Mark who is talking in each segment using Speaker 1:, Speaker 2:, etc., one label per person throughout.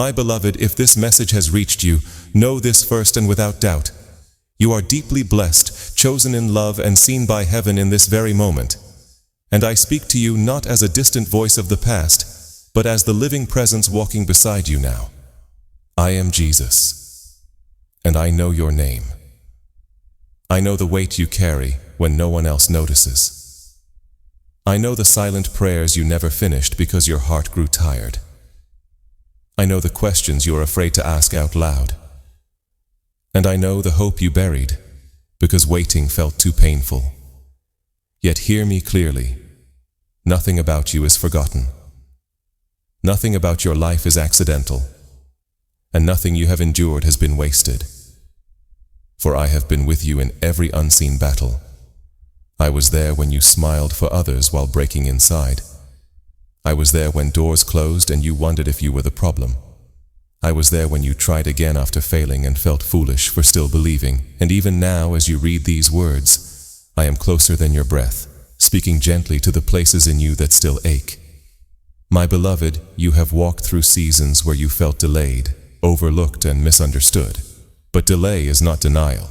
Speaker 1: My beloved, if this message has reached you, know this first and without doubt. You are deeply blessed, chosen in love and seen by heaven in this very moment. And I speak to you not as a distant voice of the past, but as the living presence walking beside you now. I am Jesus, and I know your name. I know the weight you carry when no one else notices. I know the silent prayers you never finished because your heart grew tired. I know the questions you are afraid to ask out loud. And I know the hope you buried because waiting felt too painful. Yet hear me clearly. Nothing about you is forgotten. Nothing about your life is accidental. And nothing you have endured has been wasted. For I have been with you in every unseen battle. I was there when you smiled for others while breaking inside. I was there when doors closed and you wondered if you were the problem. I was there when you tried again after failing and felt foolish for still believing. And even now, as you read these words, I am closer than your breath, speaking gently to the places in you that still ache. My beloved, you have walked through seasons where you felt delayed, overlooked and misunderstood. But delay is not denial.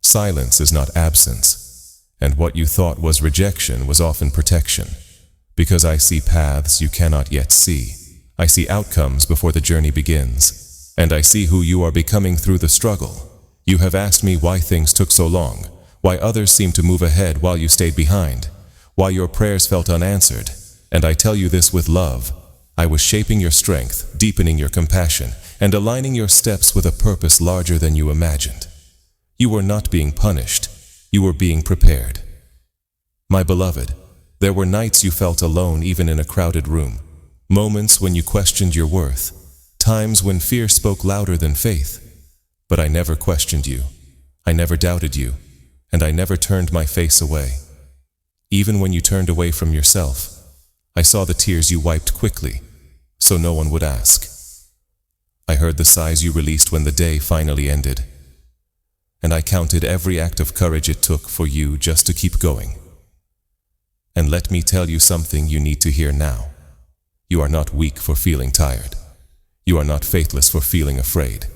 Speaker 1: Silence is not absence. And what you thought was rejection was often protection. Because I see paths you cannot yet see. I see outcomes before the journey begins. And I see who you are becoming through the struggle. You have asked me why things took so long, why others seemed to move ahead while you stayed behind, why your prayers felt unanswered. And I tell you this with love. I was shaping your strength, deepening your compassion, and aligning your steps with a purpose larger than you imagined. You were not being punished. You were being prepared. My beloved, there were nights you felt alone even in a crowded room. Moments when you questioned your worth, times when fear spoke louder than faith. But I never questioned you, I never doubted you, and I never turned my face away. Even when you turned away from yourself, I saw the tears you wiped quickly, so no one would ask. I heard the sighs you released when the day finally ended, and I counted every act of courage it took for you just to keep going. And let me tell you something you need to hear now. You are not weak for feeling tired. You are not faithless for feeling afraid.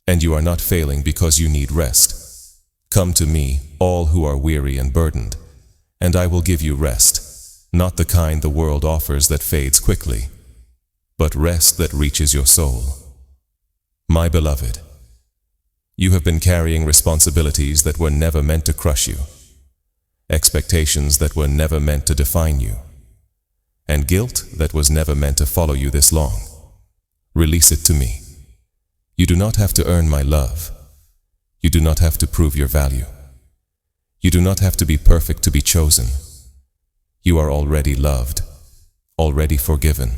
Speaker 1: And you are not failing because you need rest. Come to me, all who are weary and burdened, and I will give you rest, not the kind the world offers that fades quickly, but rest that reaches your soul. My beloved, you have been carrying responsibilities that were never meant to crush you, expectations that were never meant to define you, and guilt that was never meant to follow you this long. Release it to me. You do not have to earn my love. You do not have to prove your value. You do not have to be perfect to be chosen. You are already loved, already forgiven,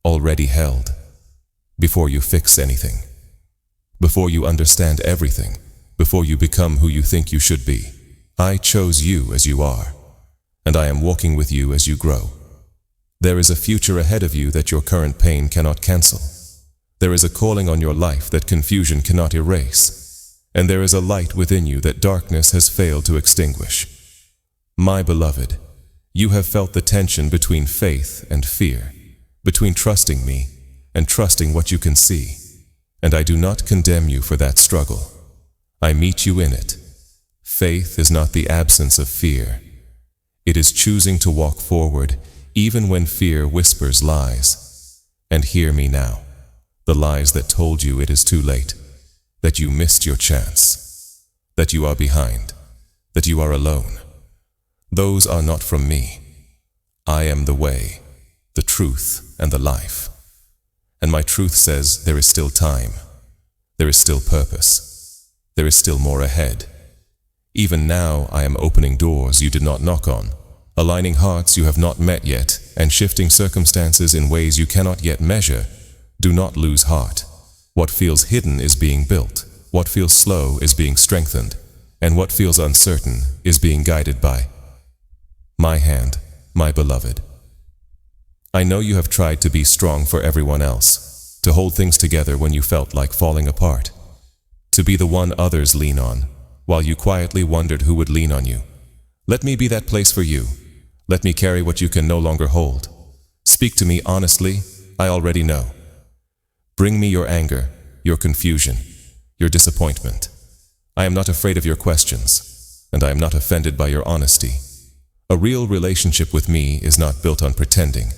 Speaker 1: already held. Before you fix anything, before you understand everything, before you become who you think you should be, I chose you as you are, and I am walking with you as you grow. There is a future ahead of you that your current pain cannot cancel. There is a calling on your life that confusion cannot erase, and there is a light within you that darkness has failed to extinguish. My beloved, you have felt the tension between faith and fear, between trusting me and trusting what you can see, and I do not condemn you for that struggle. I meet you in it. Faith is not the absence of fear. It is choosing to walk forward even when fear whispers lies. And hear me now, the lies that told you it is too late, that you missed your chance, that you are behind, that you are alone. Those are not from me. I am the way, the truth, and the life. And my truth says there is still time, there is still purpose, there is still more ahead. Even now I am opening doors you did not knock on, aligning hearts you have not met yet, and shifting circumstances in ways you cannot yet measure. Do not lose heart. What feels hidden is being built, what feels slow is being strengthened, and what feels uncertain is being guided by my hand, my beloved. I know you have tried to be strong for everyone else, to hold things together when you felt like falling apart, to be the one others lean on, while you quietly wondered who would lean on you. Let me be that place for you. Let me carry what you can no longer hold. Speak to me honestly, I already know. Bring me your anger, your confusion, your disappointment. I am not afraid of your questions, and I am not offended by your honesty. A real relationship with me is not built on pretending.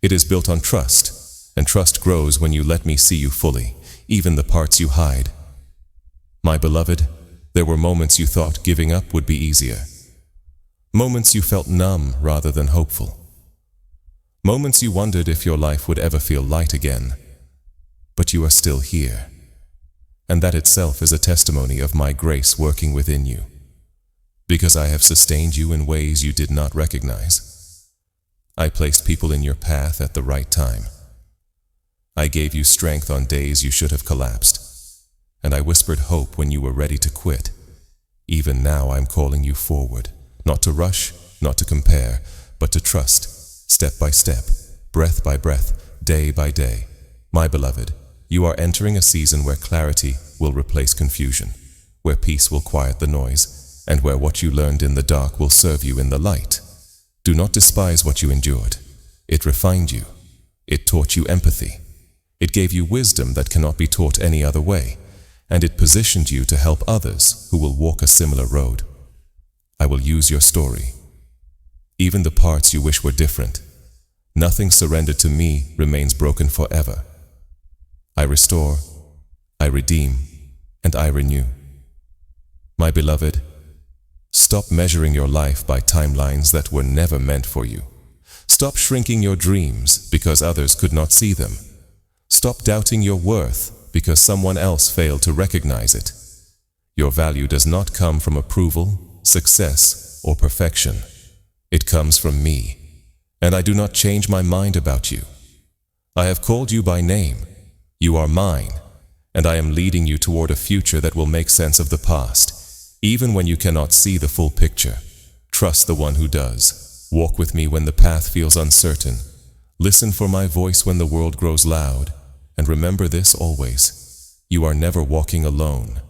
Speaker 1: It is built on trust, and trust grows when you let me see you fully, even the parts you hide. My beloved, there were moments you thought giving up would be easier. Moments you felt numb rather than hopeful. Moments you wondered if your life would ever feel light again. But you are still here, and that itself is a testimony of my grace working within you, because I have sustained you in ways you did not recognize. I placed people in your path at the right time. I gave you strength on days you should have collapsed, and I whispered hope when you were ready to quit. Even now I'm calling you forward, not to rush, not to compare, but to trust, step by step, breath by breath, day by day. My beloved, you are entering a season where clarity will replace confusion, where peace will quiet the noise, and where what you learned in the dark will serve you in the light. Do not despise what you endured. It refined you. It taught you empathy. It gave you wisdom that cannot be taught any other way, and it positioned you to help others who will walk a similar road. I will use your story. Even the parts you wish were different. Nothing surrendered to me remains broken forever. I restore, I redeem, and I renew. My beloved, stop measuring your life by timelines that were never meant for you. Stop shrinking your dreams because others could not see them. Stop doubting your worth because someone else failed to recognize it. Your value does not come from approval, success, or perfection. It comes from me, and I do not change my mind about you. I have called you by name. You are mine, and I am leading you toward a future that will make sense of the past, even when you cannot see the full picture. Trust the one who does. Walk with me when the path feels uncertain. Listen for my voice when the world grows loud, and remember this always. You are never walking alone.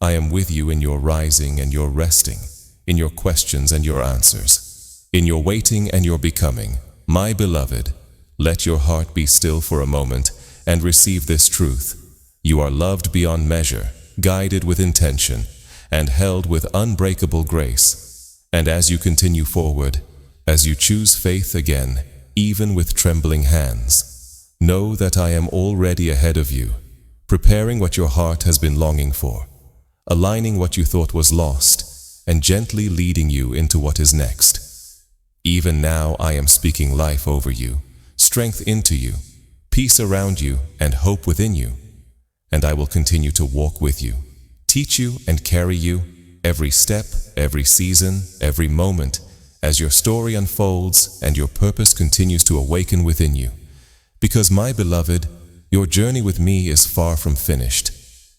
Speaker 1: I am with you in your rising and your resting, in your questions and your answers, in your waiting and your becoming. My beloved, let your heart be still for a moment and receive this truth. You are loved beyond measure, guided with intention, and held with unbreakable grace. And as you continue forward, as you choose faith again, even with trembling hands, know that I am already ahead of you, preparing what your heart has been longing for, aligning what you thought was lost, and gently leading you into what is next. Even now I am speaking life over you, strength into you, peace around you, and hope within you. And I will continue to walk with you, teach you and carry you, every step, every season, every moment, as your story unfolds and your purpose continues to awaken within you. Because, my beloved, your journey with me is far from finished,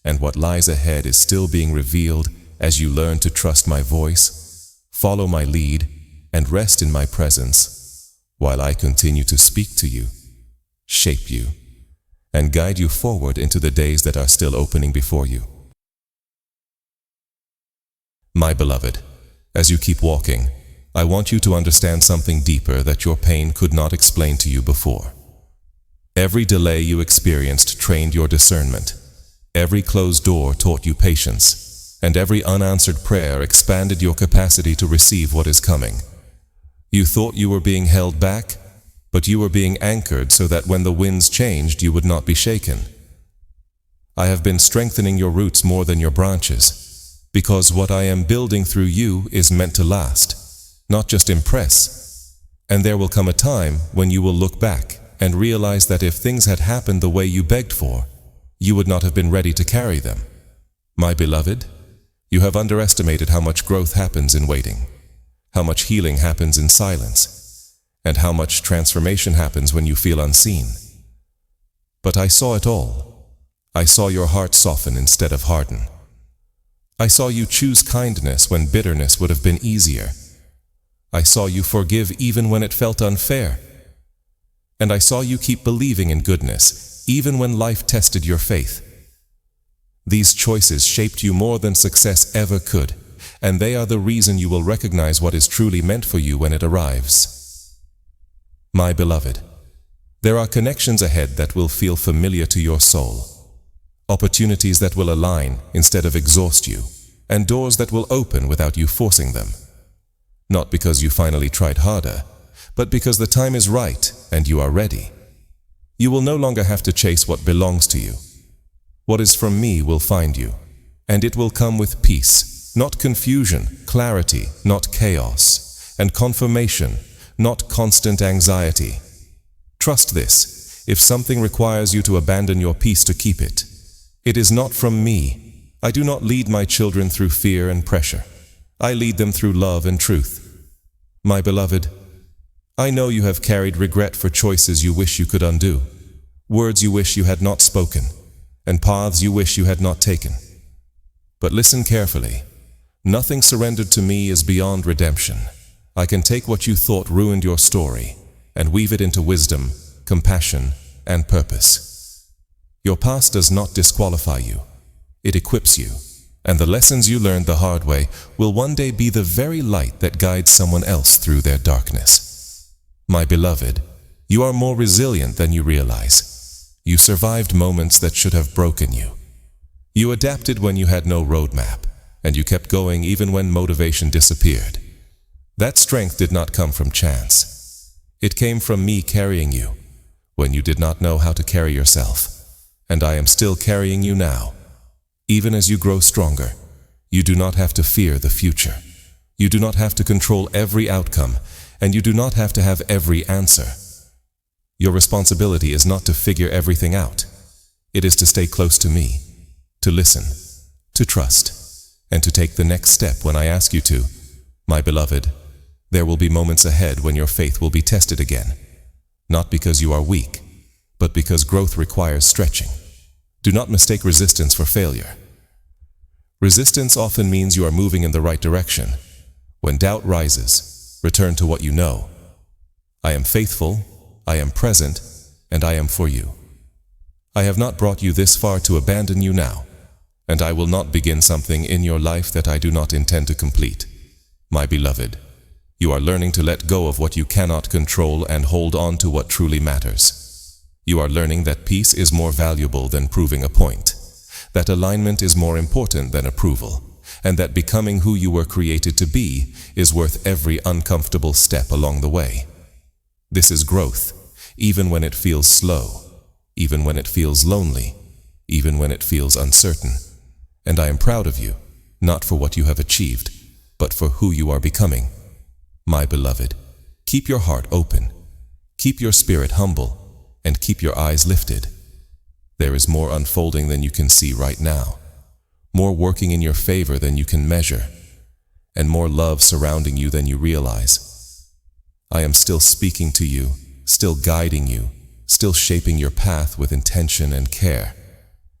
Speaker 1: and what lies ahead is still being revealed as you learn to trust my voice, follow my lead, and rest in my presence, while I continue to speak to you, shape you, and guide you forward into the days that are still opening before you. My beloved, as you keep walking, I want you to understand something deeper that your pain could not explain to you before. Every delay you experienced trained your discernment. Every closed door taught you patience, and every unanswered prayer expanded your capacity to receive what is coming. You thought you were being held back, but you were being anchored so that when the winds changed, you would not be shaken. I have been strengthening your roots more than your branches, because what I am building through you is meant to last, not just impress. And there will come a time when you will look back and realize that if things had happened the way you begged for, you would not have been ready to carry them. My beloved, you have underestimated how much growth happens in waiting, how much healing happens in silence, and how much transformation happens when you feel unseen. But I saw it all. I saw your heart soften instead of harden. I saw you choose kindness when bitterness would have been easier. I saw you forgive even when it felt unfair. And I saw you keep believing in goodness, even when life tested your faith. These choices shaped you more than success ever could, and they are the reason you will recognize what is truly meant for you when it arrives. My beloved, There are connections ahead that will feel familiar to your soul. Opportunities that will align instead of exhaust you, and doors that will open without you forcing them. Not because you finally tried harder, but because the time is right and you are ready. You will no longer have to chase what belongs to you. What is from me will find you, and it will come with peace, not confusion, clarity, not chaos, and confirmation, not constant anxiety. Trust this: if something requires you to abandon your peace to keep it, it is not from me. I do not lead my children through fear and pressure. I lead them through love and truth. My beloved, I know you have carried regret for choices you wish you could undo, words you wish you had not spoken, and paths you wish you had not taken. But listen carefully. Nothing surrendered to me is beyond redemption. I can take what you thought ruined your story and weave it into wisdom, compassion, and purpose. Your past does not disqualify you. It equips you, and the lessons you learned the hard way will one day be the very light that guides someone else through their darkness. My beloved, you are more resilient than you realize. You survived moments that should have broken you. You adapted when you had no roadmap, and you kept going even when motivation disappeared. That strength did not come from chance. It came from me carrying you when you did not know how to carry yourself, and I am still carrying you now. Even as you grow stronger, you do not have to fear the future. You do not have to control every outcome, and you do not have to have every answer. Your responsibility is not to figure everything out. It is to stay close to me, to listen, to trust, and to take the next step when I ask you to. My beloved, there will be moments ahead when your faith will be tested again, not because you are weak, but because growth requires stretching. Do not mistake resistance for failure. Resistance often means you are moving in the right direction. When doubt rises, return to what you know. I am faithful, I am present, and I am for you. I have not brought you this far to abandon you now, and I will not begin something in your life that I do not intend to complete. My beloved, you are learning to let go of what you cannot control and hold on to what truly matters. You are learning that peace is more valuable than proving a point, that alignment is more important than approval, and that becoming who you were created to be is worth every uncomfortable step along the way. This is growth, even when it feels slow, even when it feels lonely, even when it feels uncertain. And I am proud of you, not for what you have achieved, but for who you are becoming. My beloved, keep your heart open, keep your spirit humble, and keep your eyes lifted. There is more unfolding than you can see right now, more working in your favor than you can measure, and more love surrounding you than you realize. I am still speaking to you, still guiding you, still shaping your path with intention and care.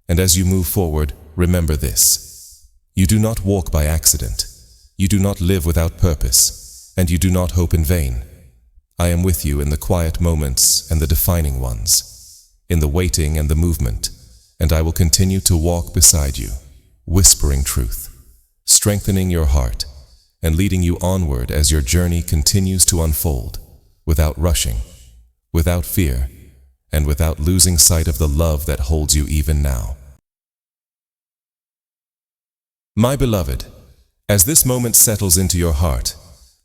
Speaker 1: And as you move forward, remember this: you do not walk by accident, you do not live without purpose, and you do not hope in vain. I am with you in the quiet moments and the defining ones, in the waiting and the movement, and I will continue to walk beside you, whispering truth, strengthening your heart, and leading you onward as your journey continues to unfold, without rushing, without fear, and without losing sight of the love that holds you even now. My beloved, as this moment settles into your heart,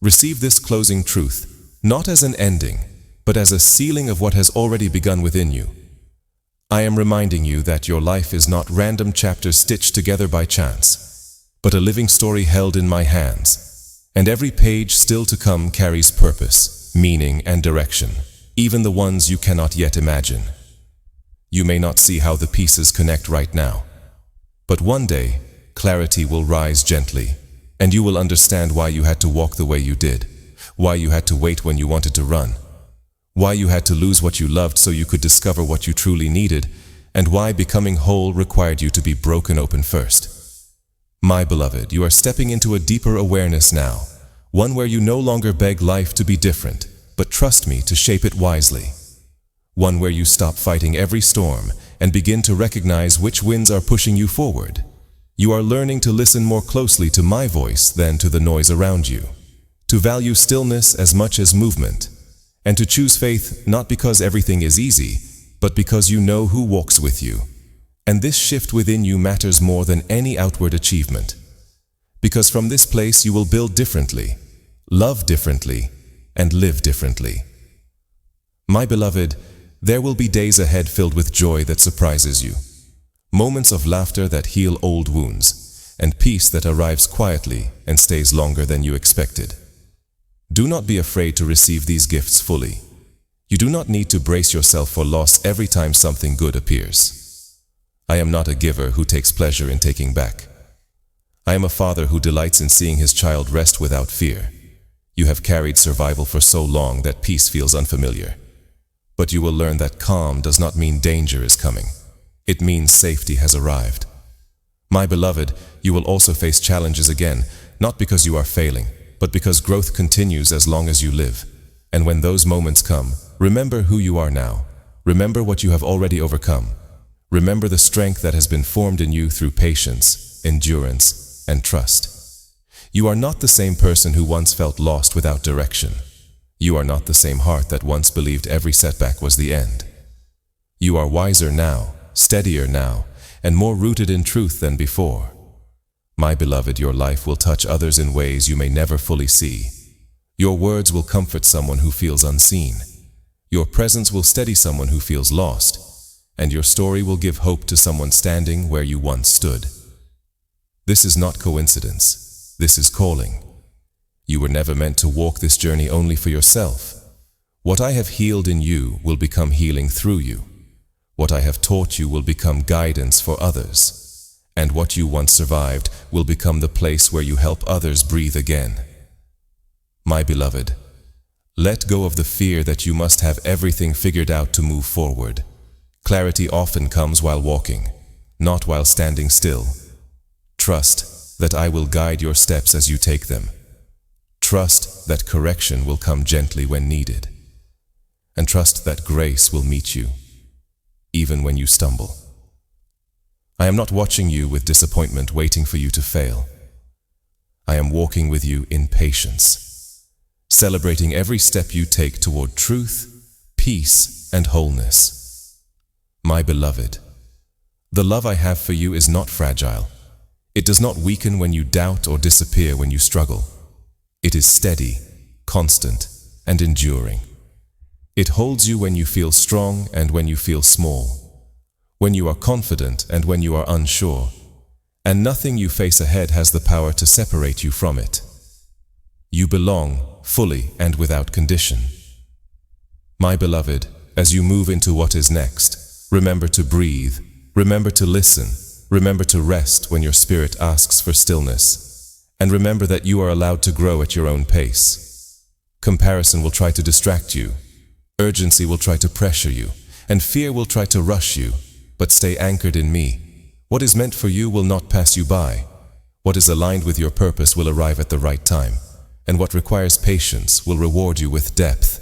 Speaker 1: receive this closing truth, not as an ending, but as a sealing of what has already begun within you. I am reminding you that your life is not random chapters stitched together by chance, but a living story held in my hands, and every page still to come carries purpose, meaning, and direction, even the ones you cannot yet imagine. You may not see how the pieces connect right now, but one day, clarity will rise gently, and you will understand why you had to walk the way you did, why you had to wait when you wanted to run, why you had to lose what you loved so you could discover what you truly needed, and why becoming whole required you to be broken open first. My beloved, you are stepping into a deeper awareness now, one where you no longer beg life to be different, but trust me to shape it wisely. One where you stop fighting every storm and begin to recognize which winds are pushing you forward. You are learning to listen more closely to my voice than to the noise around you, to value stillness as much as movement, and to choose faith not because everything is easy, but because you know who walks with you. And this shift within you matters more than any outward achievement. Because from this place you will build differently, love differently, and live differently. My beloved, there will be days ahead filled with joy that surprises you. Moments of laughter that heal old wounds, and peace that arrives quietly and stays longer than you expected. Do not be afraid to receive these gifts fully. You do not need to brace yourself for loss every time something good appears. I am not a giver who takes pleasure in taking back. I am a father who delights in seeing his child rest without fear. You have carried survival for so long that peace feels unfamiliar. But you will learn that calm does not mean danger is coming. It means safety has arrived. My beloved, you will also face challenges again, not because you are failing, but because growth continues as long as you live. And when those moments come, remember who you are now. Remember what you have already overcome. Remember the strength that has been formed in you through patience, endurance, and trust. You are not the same person who once felt lost without direction. You are not the same heart that once believed every setback was the end. You are wiser now, steadier now, and more rooted in truth than before. My beloved, your life will touch others in ways you may never fully see. Your words will comfort someone who feels unseen. Your presence will steady someone who feels lost. And your story will give hope to someone standing where you once stood. This is not coincidence. This is calling. You were never meant to walk this journey only for yourself. What I have healed in you will become healing through you. What I have taught you will become guidance for others. And what you once survived will become the place where you help others breathe again. My beloved, let go of the fear that you must have everything figured out to move forward. Clarity often comes while walking, not while standing still. Trust that I will guide your steps as you take them. Trust that correction will come gently when needed. And trust that grace will meet you, even when you stumble. I am not watching you with disappointment, waiting for you to fail. I am walking with you in patience, celebrating every step you take toward truth, peace, and wholeness. My beloved, the love I have for you is not fragile. It does not weaken when you doubt or disappear when you struggle. It is steady, constant, and enduring. It holds you when you feel strong and when you feel small, when you are confident and when you are unsure, and nothing you face ahead has the power to separate you from it. You belong fully and without condition. My beloved, as you move into what is next, remember to breathe, remember to listen, remember to rest when your spirit asks for stillness, and remember that you are allowed to grow at your own pace. Comparison will try to distract you, urgency will try to pressure you, and fear will try to rush you, but stay anchored in me. What is meant for you will not pass you by. What is aligned with your purpose will arrive at the right time, and what requires patience will reward you with depth.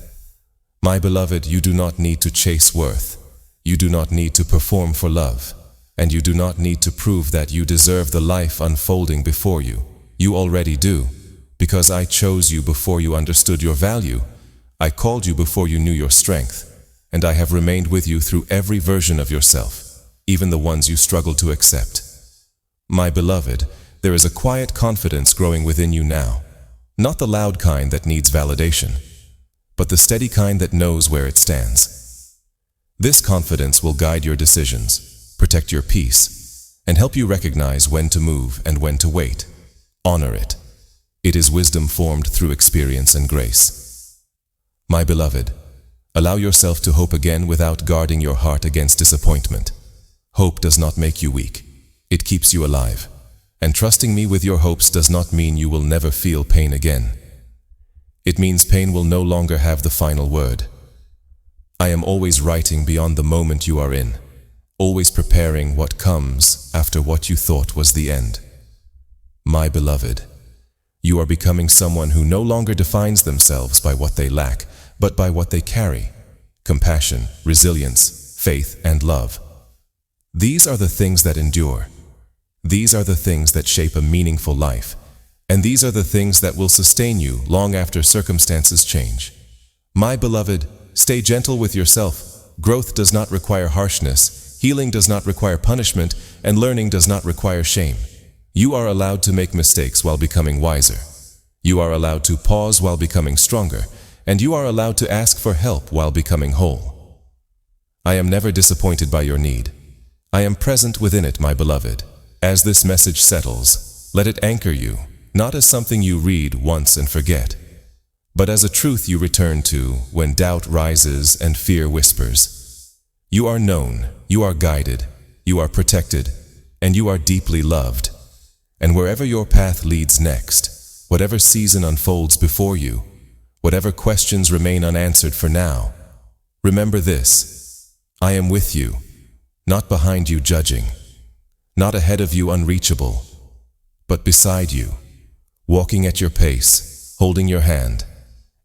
Speaker 1: My beloved, you do not need to chase worth. You do not need to perform for love, and you do not need to prove that you deserve the life unfolding before you. You already do, because I chose you before you understood your value. I called you before you knew your strength, and I have remained with you through every version of yourself, even the ones you struggled to accept. My beloved, there is a quiet confidence growing within you now, not the loud kind that needs validation, but the steady kind that knows where it stands. This confidence will guide your decisions, protect your peace, and help you recognize when to move and when to wait. Honor it. It is wisdom formed through experience and grace. My beloved, allow yourself to hope again without guarding your heart against disappointment. Hope does not make you weak. It keeps you alive. And trusting me with your hopes does not mean you will never feel pain again. It means pain will no longer have the final word. I am always writing beyond the moment you are in, always preparing what comes after what you thought was the end. My beloved, you are becoming someone who no longer defines themselves by what they lack, but by what they carry: compassion, resilience, faith, and love. These are the things that endure. These are the things that shape a meaningful life, and these are the things that will sustain you long after circumstances change. My beloved, stay gentle with yourself. Growth does not require harshness, healing does not require punishment, and learning does not require shame. You are allowed to make mistakes while becoming wiser. You are allowed to pause while becoming stronger, and you are allowed to ask for help while becoming whole. I am never disappointed by your need. I am present within it, my beloved. As this message settles, let it anchor you, not as something you read once and forget, but as a truth you return to when doubt rises and fear whispers. You are known, you are guided, you are protected, and you are deeply loved. And wherever your path leads next, whatever season unfolds before you, whatever questions remain unanswered for now, remember this: I am with you, not behind you judging, not ahead of you unreachable, but beside you, walking at your pace, holding your hand,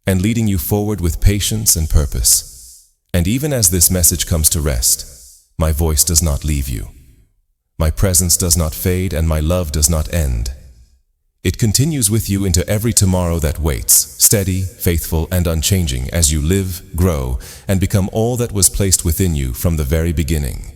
Speaker 1: and leading you forward with patience and purpose. And even as this message comes to rest, my voice does not leave you. My presence does not fade, and my love does not end. It continues with you into every tomorrow that waits, steady, faithful, and unchanging as you live, grow, and become all that was placed within you from the very beginning.